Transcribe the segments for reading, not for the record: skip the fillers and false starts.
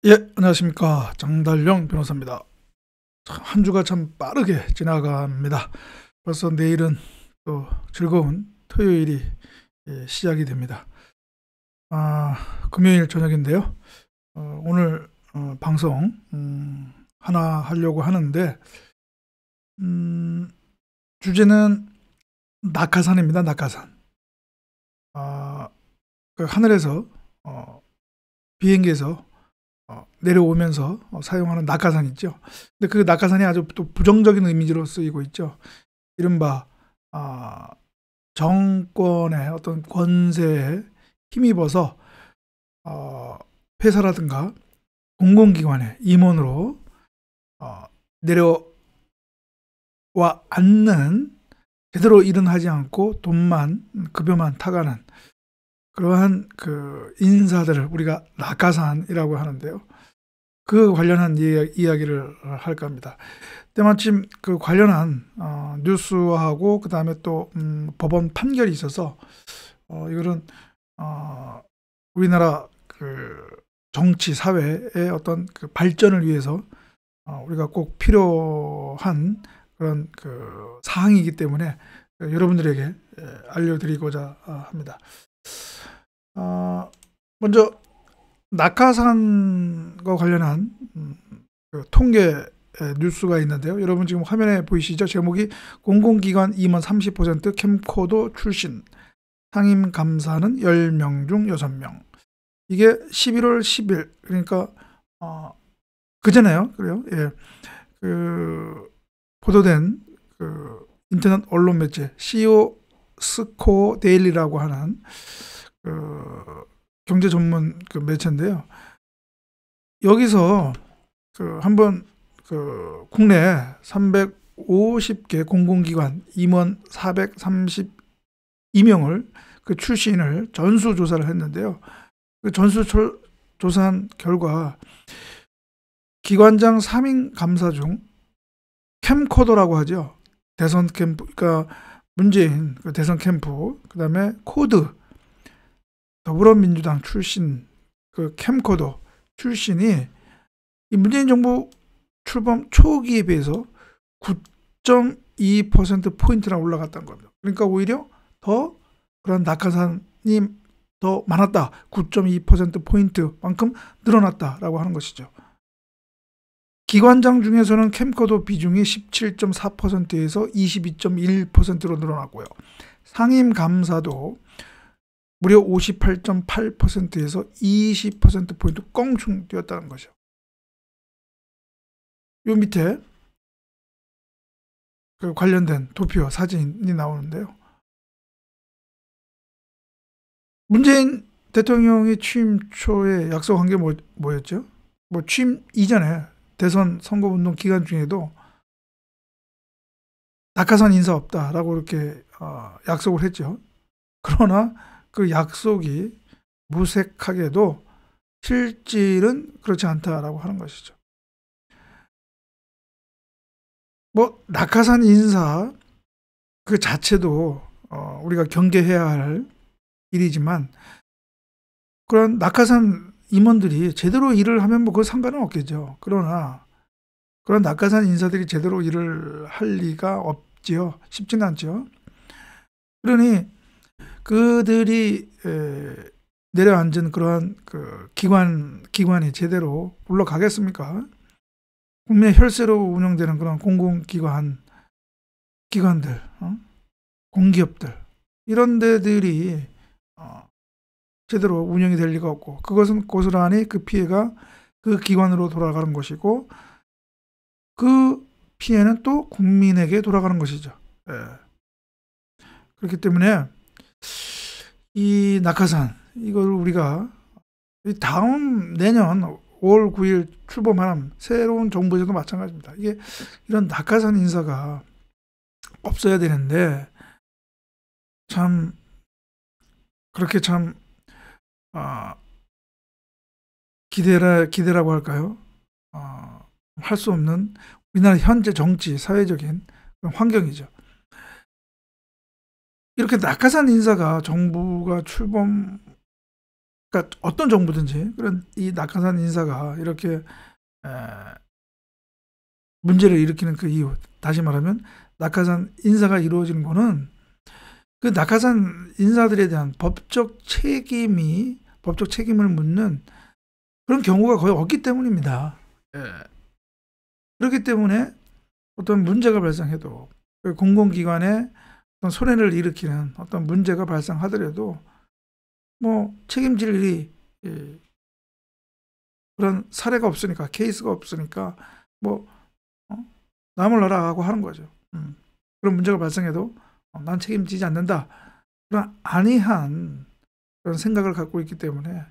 예, 안녕하십니까. 장달령 변호사입니다. 한 주가 참 빠르게 지나갑니다. 벌써 내일은 또 즐거운 토요일이 시작이 됩니다. 금요일 저녁인데요. 오늘 방송 하나 하려고 하는데 주제는 낙하산입니다. 낙하산. 그 하늘에서 비행기에서 내려오면서 사용하는 낙하산 있죠. 근데 그 낙하산이 아주 또 부정적인 의미로 쓰이고 있죠. 이른바 정권의 어떤 권세에 힘입어서 회사라든가 공공기관의 임원으로 내려와 앉는, 제대로 일은 하지 않고 돈만 급여만 타가는 그러한 그 인사들을 우리가 낙하산이라고 하는데요. 그 관련한 이야기를 할까 합니다. 때마침 그 관련한 뉴스하고 그 다음에 또 법원 판결이 있어서 이거는 우리나라 그 정치 사회의 어떤 그 발전을 위해서 우리가 꼭 필요한 그런 그 사항이기 때문에 여러분들에게 알려드리고자 합니다. 먼저 낙하산과 관련한 그 통계 뉴스가 있는데요. 여러분 지금 화면에 보이시죠? 제목이 공공기관 임원 30% 캠코더 출신 상임 감사는 10명 중 6명. 이게 11월 10일, 그러니까 그전에요. 그래요. 예. 그 보도된 그 인터넷 언론 매체 CEO 스코어 데일리라고 하는 그 경제 전문 그 매체인데요. 여기서 그 한번 그 국내 350개 공공기관 임원 432명을 그 출신을 전수 조사를 했는데요. 그 전수 조사한 결과 기관장 3인 감사 중 캠코더라고 하죠. 대선 캠프, 그러니까 문재인 그 대선 캠프, 그 다음에 코드 더불어민주당 출신 그 캠코더 출신이 이 문재인 정부 출범 초기에 비해서 9.2%포인트나 올라갔다는 겁니다. 그러니까 오히려 더 그런 낙하산이 더 많았다. 9.2%포인트만큼 늘어났다라고 하는 것이죠. 기관장 중에서는 캠코더 비중이 17.4%에서 22.1%로 늘어났고요. 상임 감사도 무려 58.8%에서 20%포인트 껑충 뛰었다는 것이죠. 요 밑에 그 관련된 도표 사진이 나오는데요. 문재인 대통령이 취임 초에 약속한 게 뭐였죠? 뭐 취임 이전에 대선 선거운동 기간 중에도 낙하산 인사 없다라고 이렇게 약속을 했죠. 그러나 그 약속이 무색하게도 실질은 그렇지 않다라고 하는 것이죠. 뭐 낙하산 인사 그 자체도 우리가 경계해야 할 일이지만 그런 낙하산 임원들이 제대로 일을 하면 뭐 그거 상관은 없겠죠. 그러나 그런 낙하산 인사들이 제대로 일을 할 리가 없지요. 쉽지는 않죠. 그러니 그들이 내려앉은 그러한 그 기관이 제대로 굴러가겠습니까? 국민의 혈세로 운영되는 그런 공공기관들, 공기업들 이런 데들이 제대로 운영이 될 리가 없고, 그것은 고스란히 그 피해가 그 기관으로 돌아가는 것이고, 그 피해는 또 국민에게 돌아가는 것이죠. 그렇기 때문에 이 낙하산, 이걸 우리가 다음 내년 5월 9일 출범하는 새로운 정부에서도 마찬가지입니다. 이게 이런 낙하산 인사가 없어야 되는데 참 그렇게 참 기대라고 할까요? 할 수 없는 우리나라 현재 정치 사회적인 그런 환경이죠. 이렇게 낙하산 인사가 정부가 출범 그러니까 어떤 정부든지 그런 이 낙하산 인사가 이렇게 문제를 일으키는 그 이유, 다시 말하면 낙하산 인사가 이루어지는 거는 그 낙하산 인사들에 대한 법적 책임을 묻는 그런 경우가 거의 없기 때문입니다. 그렇기 때문에 어떤 문제가 발생해도 공공기관에 어떤 손해를 일으키는 어떤 문제가 발생하더라도 뭐 책임질 일이 그런 사례가 없으니까, 케이스가 없으니까 뭐 남을 나라고 하는 거죠. 그런 문제가 발생해도 난 책임지지 않는다. 그런 안이한 그런 생각을 갖고 있기 때문에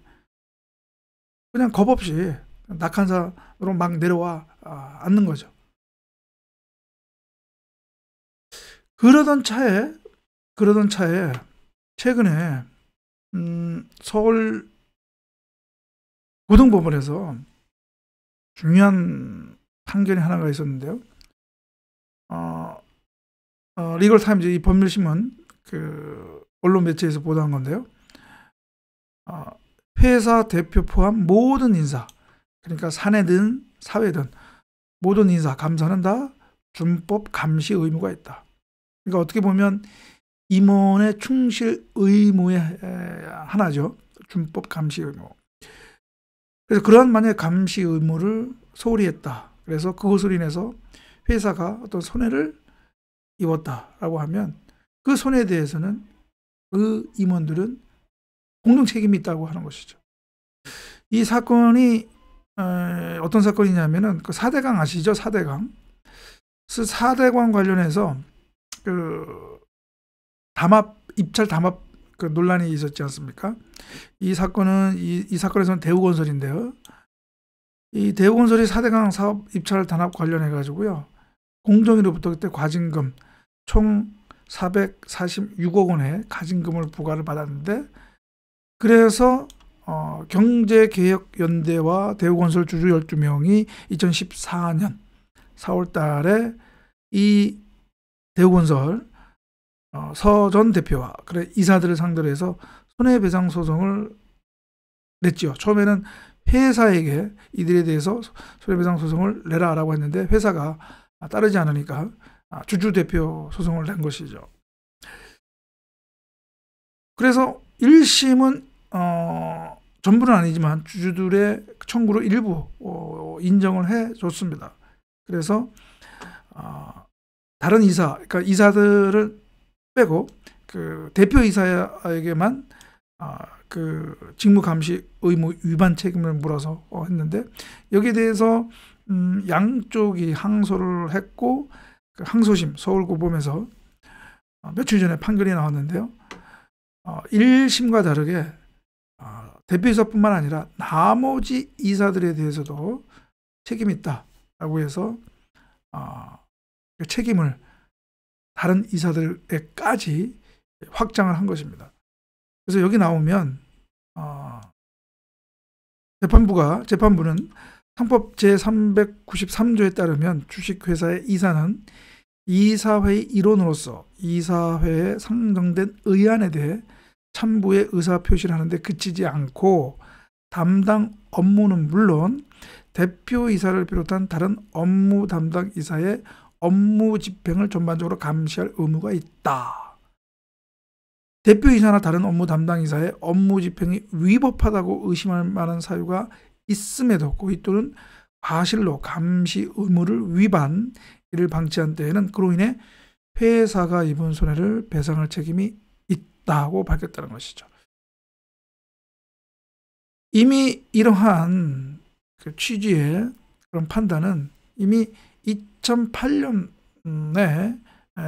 그냥 겁 없이 낙하산으로 막 내려와 앉는 거죠. 그러던 차에 최근에 서울 고등법원에서 중요한 판결이 하나가 있었는데요. 리걸타임즈, 이 법률신문 그 언론 매체에서 보도한 건데요. 회사 대표 포함 모든 인사, 그러니까 사내든 사회든 모든 인사 감사는 다 준법 감시 의무가 있다. 그러니까 어떻게 보면 임원의 충실 의무의 하나죠. 준법 감시 의무. 그래서 그러한 만약에 감시 의무를 소홀히 했다. 그래서 그것으로 인해서 회사가 어떤 손해를 입었다라고 하면 그 손해에 대해서는 그 임원들은 공동 책임이 있다고 하는 것이죠. 이 사건이 어떤 사건이냐면은 그 4대강 아시죠? 4대강. 그 4대강 관련해서 그 입찰 담합 그 논란이 있었지 않습니까? 이 사건에서는 대우건설인데요. 이 대우건설이 4대강 사업 입찰 단합 관련해 가지고요. 공정위로부터 그때 과징금 총 446억 원의 가징금을 부과를 받았는데, 그래서 경제개혁연대와 대우건설 주주 12명이 2014년 4월 달에 이 대우건설 서 전 대표와 이사들을 상대로 해서 손해배상 소송을 냈죠. 처음에는 회사에게 이들에 대해서 손해배상 소송을 내라라고 했는데 회사가 따르지 않으니까 주주 대표 소송을 낸 것이죠. 그래서 1심은 전부는 아니지만 주주들의 청구를 일부 인정을 해줬습니다. 그래서 다른 이사, 그러니까 이사들을 빼고 그 대표 이사에게만 그 직무 감시 의무 위반 책임을 물어서 했는데, 여기에 대해서 양쪽이 항소를 했고 그 항소심 서울고법에서 며칠 전에 판결이 나왔는데요. 1심과 다르게 대표이사뿐만 아니라 나머지 이사들에 대해서도 책임이 있다라고 해서 그 책임을 다른 이사들에까지 확장을 한 것입니다. 그래서 여기 나오면 재판부는 상법 제393조에 따르면 주식회사의 이사는 이사회의 일원으로서 이사회에 상정된 의안에 대해 참부의 의사표시를 하는데 그치지 않고 담당 업무는 물론 대표이사를 비롯한 다른 업무 담당 이사의 업무 집행을 전반적으로 감시할 의무가 있다. 대표이사나 다른 업무 담당 이사의 업무 집행이 위법하다고 의심할 만한 사유가 있음에도 고의 또는 과실로 감시 의무를 위반, 이를 방치한 때에는 그로 인해 회사가 입은 손해를 배상할 책임이 있다고 밝혔다는 것이죠. 이미 이러한 그 취지의 그런 판단은 이미 2008년에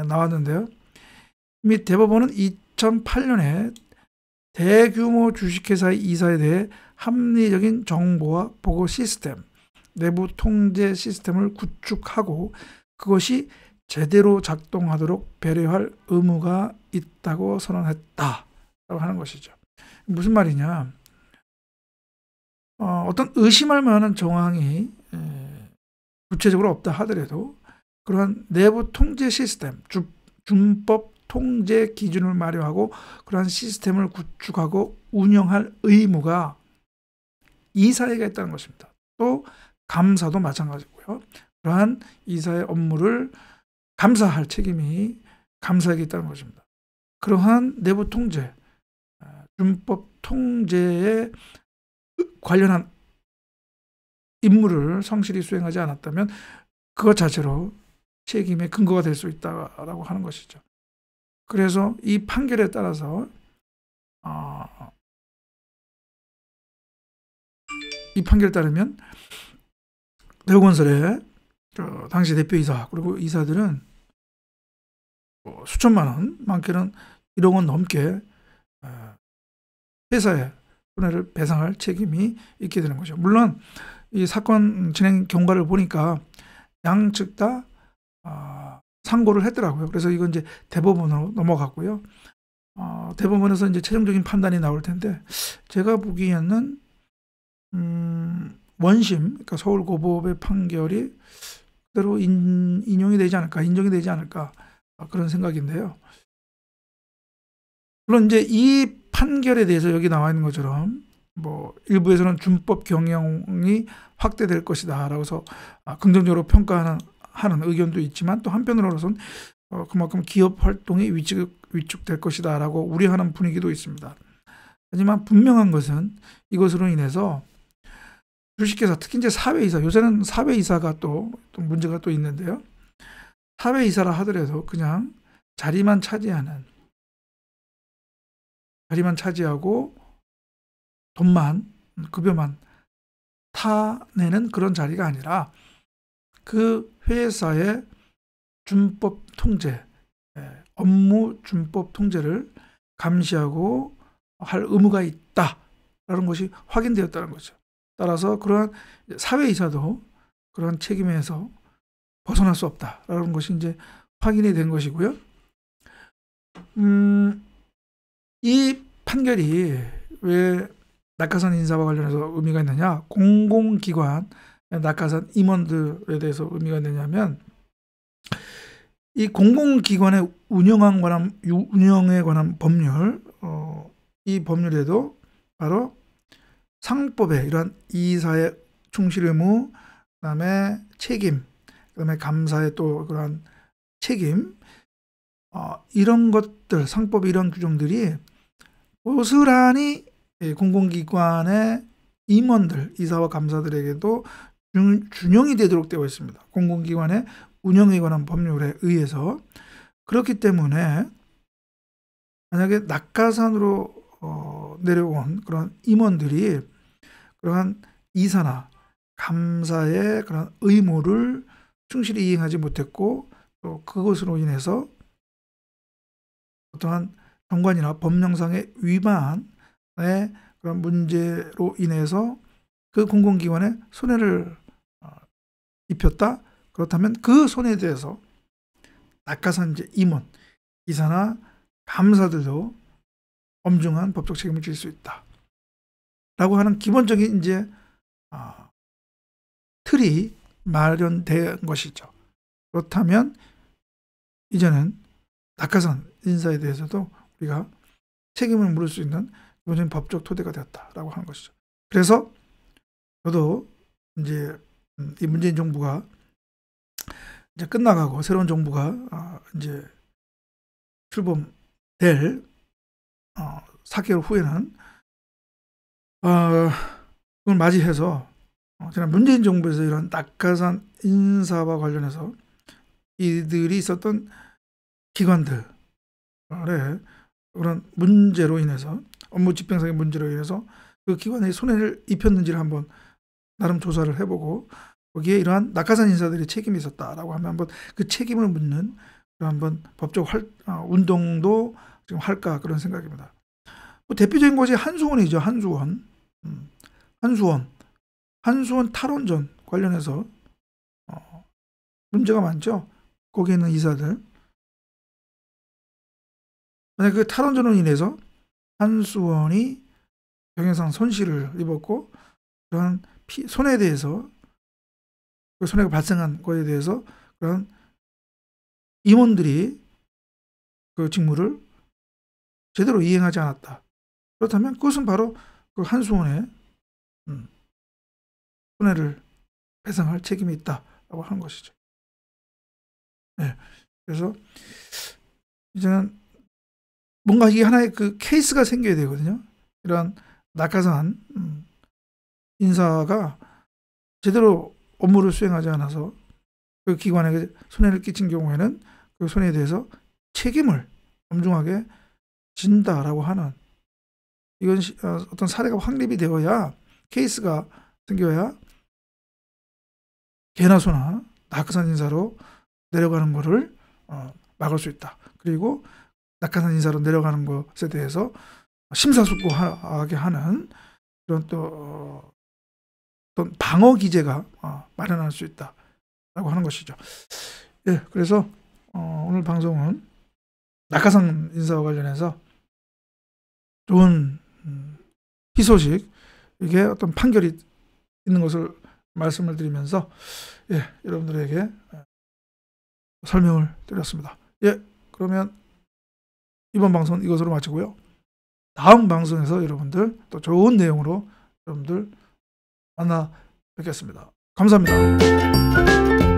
나왔는데요. 이미 대법원은 2008년에 대규모 주식회사의 이사에 대해 합리적인 정보와 보고 시스템, 내부 통제 시스템을 구축하고 그것이 제대로 작동하도록 배려할 의무가 있다고 선언했다라고 하는 것이죠. 무슨 말이냐? 어떤 의심할 만한 정황이 구체적으로 없다 하더라도 그러한 내부 통제 시스템, 준법 통제 기준을 마련하고 그러한 시스템을 구축하고 운영할 의무가 이사에게 있다는 것입니다. 또 감사도 마찬가지고요. 그러한 이사의 업무를 감사할 책임이 감사에게 있다는 것입니다. 그러한 내부 통제, 준법 통제에 관련한 임무를 성실히 수행하지 않았다면 그것 자체로 책임의 근거가 될 수 있다라고 하는 것이죠. 그래서 이 판결에 따라서 이 판결에 따르면 대우건설의 당시 대표이사 그리고 이사들은 수천만 원, 많게는 1억 원 넘게 회사에 손해를 배상할 책임이 있게 되는 거죠. 물론 이 사건 진행 경과를 보니까 양측 다 상고를 했더라고요. 그래서 이건 이제 대법원으로 넘어갔고요. 대법원에서 이제 최종적인 판단이 나올 텐데 제가 보기에는 원심, 그러니까 서울고법의 판결이 그대로 인용이 되지 않을까, 인정이 되지 않을까 그런 생각인데요. 물론 이제 이 판결에 대해서 여기 나와 있는 것처럼 뭐 일부에서는 준법 경영이 확대될 것이다라고 해서 긍정적으로 평가하는 의견도 있지만 또 한편으로는 그만큼 기업 활동이 위축될 것이다라고 우려하는 분위기도 있습니다. 하지만 분명한 것은 이것으로 인해서 주식회사, 특히 이제 사회이사, 요새는 사회이사가 또 문제가 또 있는데요. 사회이사라 하더라도 그냥 자리만 차지하고 돈만, 급여만 타내는 그런 자리가 아니라 그 회사의 준법 통제, 업무 준법 통제를 감시하고 할 의무가 있다라는 것이 확인되었다는 거죠. 따라서 그러한 사회이사도 그런 책임에서 벗어날 수 없다라는 것이 이제 확인이 된 것이고요. 이 판결이 왜 낙하산 인사와 관련해서 의미가 있느냐? 공공기관 낙하산 임원들에 대해서 의미가 있느냐면 이 공공기관의 운영에 관한 법률, 이 법률에도 바로 상법에 이러한 이사의 충실 의무, 그다음에 책임, 그다음에 감사의 또 그러한 책임, 이런 것들, 상법 이런 규정들이 고스란히 공공기관의 임원들, 이사와 감사들에게도 준용이 되도록 되어 있습니다. 공공기관의 운영에 관한 법률에 의해서. 그렇기 때문에 만약에 낙하산으로 내려온 그런 임원들이 그러한 이사나 감사의 그런 의무를 충실히 이행하지 못했고 또 그것으로 인해서 어떠한 정관이나 법령상의 위반의 그런 문제로 인해서 그 공공기관에 손해를 입혔다. 그렇다면 그 손해에 대해서 낙하산 임원, 이사나 감사들도 엄중한 법적 책임을 질 수 있다. 라고 하는 기본적인 이제 틀이 마련된 것이죠. 그렇다면 이제는 낙하산 인사에 대해서도 우리가 책임을 물을 수 있는 기본적인 법적 토대가 되었다라고 하는 것이죠. 그래서 저도 이제 이 문재인 정부가 이제 끝나가고 새로운 정부가 이제 출범될 4개월 후에는 그걸 맞이해서 지난 문재인 정부에서 이런 낙하산 인사와 관련해서 이들이 있었던 기관들의 그런 문제로 인해서 업무 집행상의 문제로 인해서 그 기관에 손해를 입혔는지를 한번 나름 조사를 해보고 거기에 이러한 낙하산 인사들이 책임이 있었다라고 하면 한번 그 책임을 묻는 한번 법적 운동도 지금 할까 그런 생각입니다. 뭐 대표적인 것이 한수원이죠. 한수원 탈원전 관련해서 문제가 많죠. 거기에 있는 이사들. 만약 그 탈원전으로 인해서 한수원이 경영상 손실을 입었고 그런 손해에 대해서 그 손해가 발생한 것에 대해서 그런 임원들이 그 직무를 제대로 이행하지 않았다. 그렇다면 그것은 바로 그 한수원의 손해를 배상할 책임이 있다라고 하는 것이죠. 네. 그래서 이제는 뭔가 이게 하나의 그 케이스가 생겨야 되거든요. 이러한 낙하산 인사가 제대로 업무를 수행하지 않아서 그 기관에게 손해를 끼친 경우에는 그 손해에 대해서 책임을 엄중하게 진다라고 하는, 이건 어떤 사례가 확립이 되어야, 케이스가 생겨야 개나 소나 낙하산 인사로 내려가는 것을 막을 수 있다. 그리고 낙하산 인사로 내려가는 것에 대해서 심사숙고하게 하는 그런 또 어떤 방어 기제가 마련할 수 있다라고 하는 것이죠. 예, 그래서 오늘 방송은 낙하산 인사와 관련해서 좋은 희소식, 이게 어떤 판결이 있는 것을 말씀을 드리면서 여러분들에게 설명을 드렸습니다. 그러면 이번 방송은 이것으로 마치고요. 다음 방송에서 여러분들 또 좋은 내용으로 여러분들 만나 뵙겠습니다. 감사합니다.